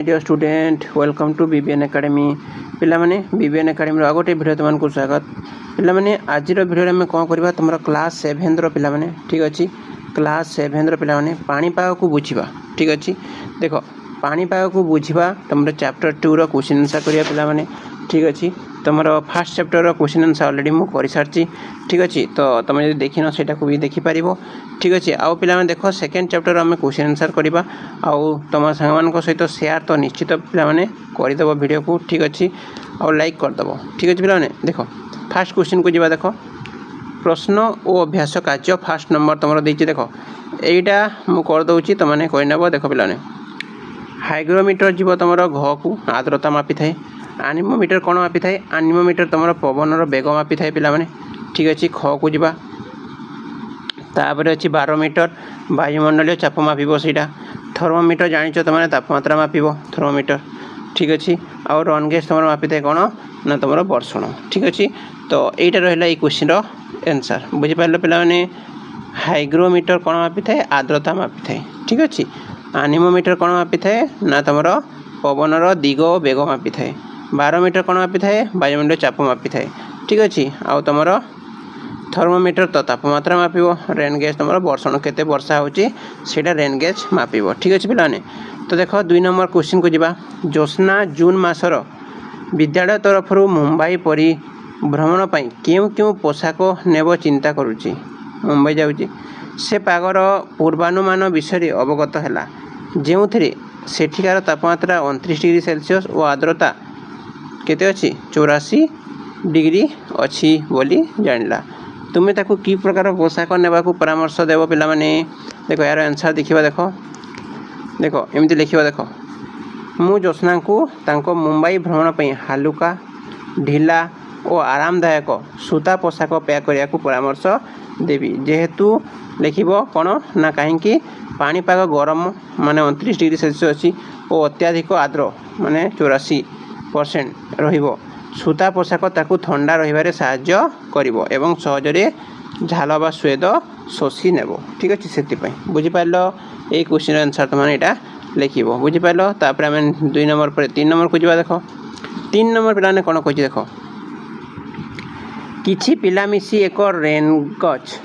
Dear student welcome to BBN academy पिलामाने BBN academy आउ गोटे भिडियो तुमको स्वागत पिलामाने आज भिडियो आम कौन करवा तुम क्लास 7 पिलामाने ठीक अच्छे क्लास 7 पिलामाने पाणीपाग को बुझा ठीक अच्छे देख पाणीपाग को बुझा तुम चैप्टर 2 रो क्वेश्चन आंसर करिया पिलामाने ठीक अच्छे तुम फास्ट चैप्टर रो क्वेश्चन आंसर ऑलरेडी मु कर सारी ठीक अच्छे तो तुम जो देखिन से भी देखिपार ठीक अच्छे आउ पिलामाने देख सेकेंड चैप्टर आम क्वेश्चन आंसर करवा आउ तुम सांग सहित शेयर तो निश्चित पिलामाने करदेव वीडियो को ठीक अच्छे आउ लाइक करदेव ठीक अच्छे पिलामाने देख फास्ट क्वेश्चन को जी देख प्रश्न और अभ्यास कार्य फास्ट नंबर तुम देख देख यहीटा मुझे करदे तुमने कहनेब देख पिलाने हाइग्रोमीटर जीव तुम घ को आर्द्रता मापी थाए आनिमोमीटर कौन मापी थाए आनिमोमीटर तुम पवन बेग मापी थाए पिलाने ठीक अच्छे ख को जीवा तापर अच्छी बारोमीटर वायुमंडलीय चाप मापिब सीटा थर्मोमीटर जानिच तुमने तापमात्रा मापिब थर्मोमीटर ठीक अच्छे आउ रन गैस तुम मापी थाए कौन ना तुम वर्षण ठीक अच्छे तो यहीटा रहा ये क्वेश्चन आंसर बुझीपार पे हाइग्रोमीटर कौन मापी थाए आर्द्रता मापी थाए ठीक अच्छे आनिमोमीटर कौन मापी थाए ना तुम पवनर दिग और बेग मापी थाए बारोमीटर कौन मापी थाए वायुमंडलीय चाप मापी थाए ठीक अच्छे आउ तुम थर्मोमीटर तो तापमात्रा मापिब रेन गैस तुम वर्षण केते वर्षा होची सेटा रेन गैस मापिब ठीक अच्छे पिलाने तो देख 2 नंबर क्वेश्चन को जीवा ज्योत्स्ना जून मासर विद्यालय तरफ मुंबई परी भ्रमण पर क्यों क्यों पोशाक नेब चिंता करुच्ची मुंबई जाऊँगी से पागर पूर्वानुमान विषय अवगत है जो सेठिकार तापमात्रा 29 डिग्री सेल्सियस और आर्द्रता केते अच्छी 84 डिग्री अच्छी बोली जानला तुम्हें ताकू कि प्रकार पोशाक नेबा को परामर्श देव पिला माने देखो यार आंसर देखिबा देखो देखो एमती लिखिबा देखो मु ज्योत्स्ना को तांको मुंबई भ्रमण पर हालुका ढिला और आरामदायक सूता पोशाक पैक करिया को परामर्श देवी जेहेतु लिखिब कौन ना कहीं पाणीपाग गरम माने 29 डिग्री सेल्सियस अच्छी और अत्याधिक आर्द्र माने 84% रहिबो सूता पोशाक ताकू ठंडा रहिबारे साहाय्य करिवो एवं सहजरे झाल बा स्वेद शोषी नेब ठीक अच्छे से बुझीपार ये क्वेश्चन आंसर तुमने यहाँ लिख बुझीपार तापर आम 2 नंबर पर 3 नंबर को जा देख 3 नंबर पिलाने कौन कही देख किछि पिला मिसी एक रेन गज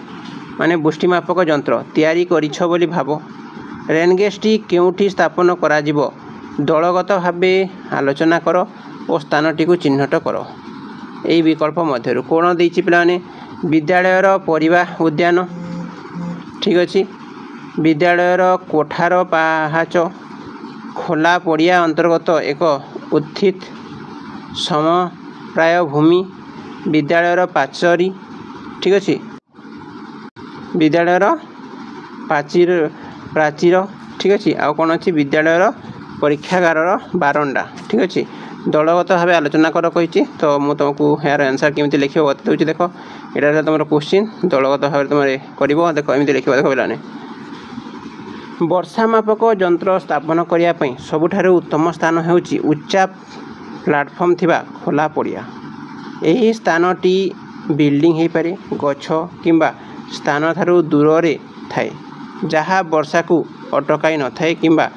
माने वृष्टिमापक यंत्र तैयारी करिछ बोली भाव रेन गैसटी केउठी स्थापन करा जिवो दलगत भावे आलोचना कर और स्थानटी को चिन्हट कर यही विकल्प मध्य कौन देछि पिलाने विद्यालयर परिवा उद्यान ठीक अच्छे विद्यालयर कोठार पाहाच खोला पड़िया अंतर्गत एक उत्थित समप्राय भूमि विद्यालयर पाचरी ठीक अच्छे विद्यालयर प्राचीर ठीक अच्छे आउ कौन अच्छी विद्यालयर परीक्षागार बारंडा ठीक अच्छे दलगत भाव आलोचना कर कही तो मुझे तुमको यार आंसर केमी लिख बता देख यहाँ तुम क्वेश्चन दलगत भाव तुम कर देख एमती लिख देख पाने वर्षामापक यंत्र स्थापन करने सबुठार उत्तम स्थान होची उच्चा प्लाटफर्म थिबा खोला पड़िया यही स्थानटी बिल्डिंग हो पारे गछ किंबा स्थान ठारू दूर रे थाए जहाँ वर्षा को अटकाई न थाए किंबा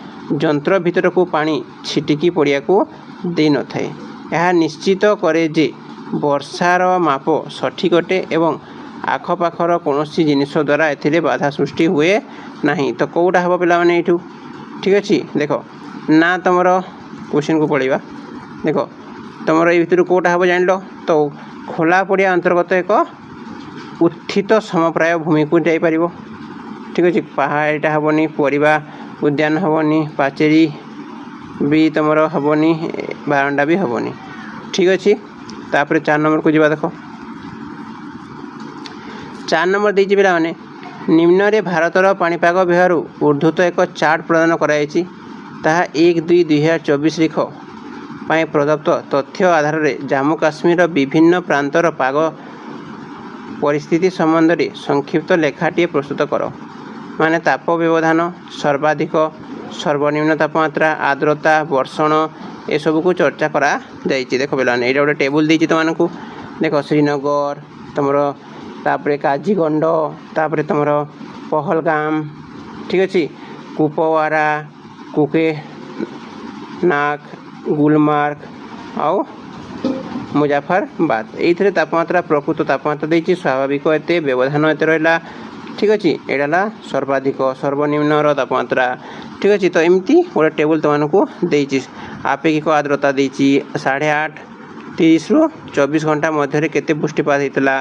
यंत्र भीतर को पानी छिटिकी पड़िया को दे न थाए यह निश्चित करे जे वर्षार माप सठिक अटे एवं आखपाखर कौन जिनिस द्वारा एथिरे बाधा सृष्टि हुए नहीं तो कौटा हम पिला माने एठू ठीक अच्छे देख ना तुम क्वेश्चन को पढ़ा देख तुम ये भितर कौटा हम जान लो तो खोला पड़िया अंतर्गत एक उत्थित समप्राय भूमि को जापर ठीक अच्छे पहाड़टा हेनी परिवा उद्यान हेनी पाचेरी भी तुम हेनी बारंडा भी हेनी ठीक अच्छे तापर 4 नंबर को जा देख 4 नंबर देती पे मैंने निम्न रे भारतर पाणीपाग विभाग ऊर्ध्वत एक चार्ट प्रदान कराई 1-2-2024 लिख पाए प्रदत्त तथ्य आधार रे जम्मू काश्मीर विभिन्न प्रांतर पाग परिस्थिति संबंध में संक्षिप्त लेखाटी प्रस्तुत कर माने ताप व्यवधान सर्वाधिक सर्वनिम्न तापमात्रा आर्द्रता वर्षण ये सब को चर्चा करा जाइए देख पे यहाँ गोटे टेबुल देती तुमको देख श्रीनगर तुम तापर काजीगंड तापर तुम पहलगाम ठीक अच्छे कुपवारा कुके नाक गुलमार्ग आउ मुजाफरबाद ये तापमात्रा प्रकृत तापमात्रा देती स्वाभाविक एत व्यवधान एत रहा ठीक अच्छे यहाँ सर्वाधिक सर्वनिम्न तापमात्रा ठीक अच्छे तो एमती गोटे टेबुल तुमको देती आपेक्षिक आर्द्रता देती 8:30 30 ରୁ 24 घंटा मध्य केते वृष्टिपात होता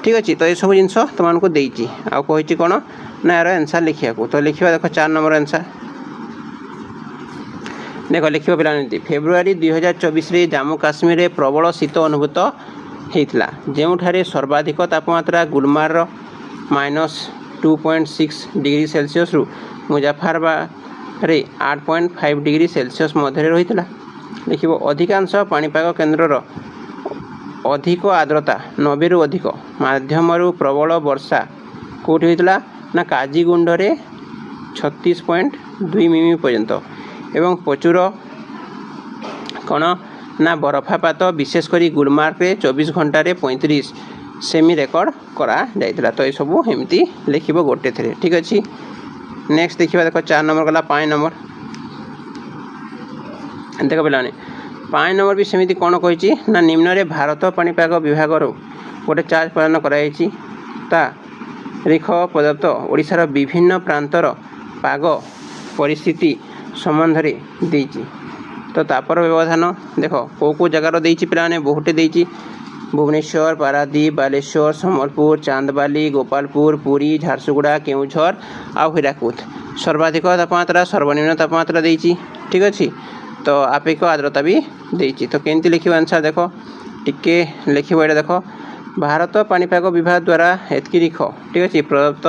ठीक अच्छे तो ये सब जिन तुमको देती आउ कही कौन ना यार आंसर लिखा तो लिखा देख 4 नंबर आंसर देख लिखा पे फेब्रुआरी 2024 जम्मू काश्मीर में प्रबल शीत अनुभूत होता जो सर्वाधिक तापमात्रा गुलमार्ग -2.6 डिग्री सेल्सियस रु मुजाफरबाद 8.5 डिग्री सेल्सियस मध्य रही लिख अधिकांश पाणीपाग केन्द्र अधिक आर्द्रता 90 रु अधिक मध्यम प्रबल वर्षा कौटी होता ना काजीगुंडे 36.2 मिमी पर्यंत एवं प्रचुर कौन ना बरफापात विशेषकर गुलमार्ग 24 घंटे 35 सेमी रेकर्ड करा जाइतिला तो ये सब एमती लिख गोटे थे ठीक अच्छे नेक्स्ट देखिए देख 4 नंबर गला 5 नंबर देख पे 5 नंबर भी सेमती कौन कही ना निम्न रे भारत पाणीपाग विभाग गोटे चार्ज प्रदान कराई तारीख प्रदत्त ओडिशार विभिन्न प्रांतर पाग परिस्थिति संबंध रे देची तो तापर व्यवधान देख कौ जगार देची पे बहुटे देची भुवनेश्वर पारादीप बालेश्वर सम्बलपुर चांदबाली गोपालपुर पुरी झारसुगुड़ा केउझर आ हीराकुद सर्वाधिक तापमात्रा सर्वनिम्न तापमात्रा देची ठीक अच्छे तो आपेक्षिक आर्द्रता भी देची तो केमती लिख आंसर देख टिके लिख देख भारत पाणीपाग विभाग द्वारा एतकी लिख ठीक अच्छे प्रदत्त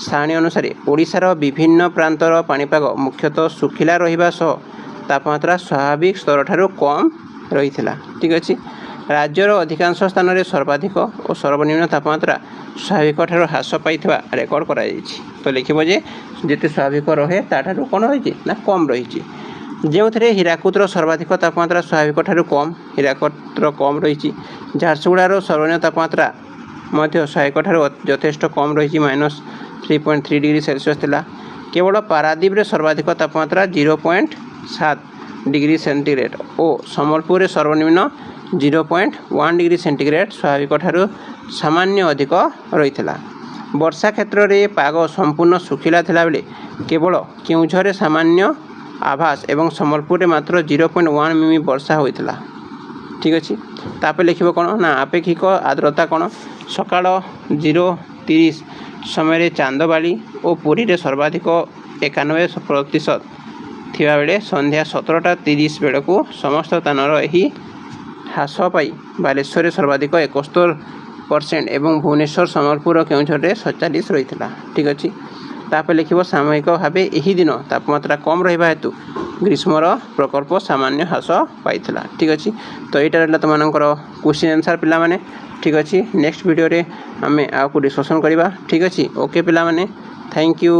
सारणी अनुसार ओडिशार विभिन्न प्रांतर पाणीपाग मुख्यतः सुखिला रहिबा सह तापमात्रा स्वाभाविक स्तर ठारू कम रही ठीक अच्छे राज्यर अधिकांश स्थान में सर्वाधिक और सर्वनिम्न तापमात्रा स्वाभाविक ठारू ह्रास पाई रेकर्ड कर तो लिखिबो जे जेते स्वाभाविक रहे ताठारू कौन रही ना कम रही जो थे हीराकुदर सर्वाधिक तापमात्रा स्वाभाविक ठारू कम हीराकुदर कम रही झारसुगुड़ार सर्वनिम्न तापमात्रा मध्य स्वाभाविक ठारू यथेष्ट कम रही -3.3 डिग्री सेल्सियस थिला केवल पारादीप रे सर्वाधिक तापमात्रा 0.7 डिग्री सेंटीग्रेड और सम्बलपुर रे सर्वनिम्न 0.1 डिग्री सेंटीग्रेड स्वाभाविक ठारू सामान्य अधिक रही वर्षा क्षेत्र में पाग संपूर्ण सुखिला थिला बेले केवल केउझर सामान्य आभास एवं सम्बलपुर में मात्र 0.1 मिमी वर्षा होता ठीक अच्छे तापर लिख कौन ना आपेक्षिक आर्द्रता कौन सकाल 0:30 समय चांदबाली और पुरी रे सर्वाधिक 91% थिबा बेले संध्या 17:30 बेलू समस्त स्थानर यही ह्रास पाई बालेश्वर सर्वाधिक 71% एवं भुवनेश्वर सम्बलपुर केउझर 47 रही ठीक अच्छे तापर लिख सामयिक भाव यही दिन तापमात्रा कम रहा हेतु ग्रीष्मर प्रकोप सामान्य ह्रास पाई ठीक अच्छे तो यहाँ रहा तुम क्वेश्चन आंसर पे ठीक अच्छे नेक्स्ट वीडियो रे आम आपको डिस्कसन करवा ठीक अच्छे ओके पे थैंक यू।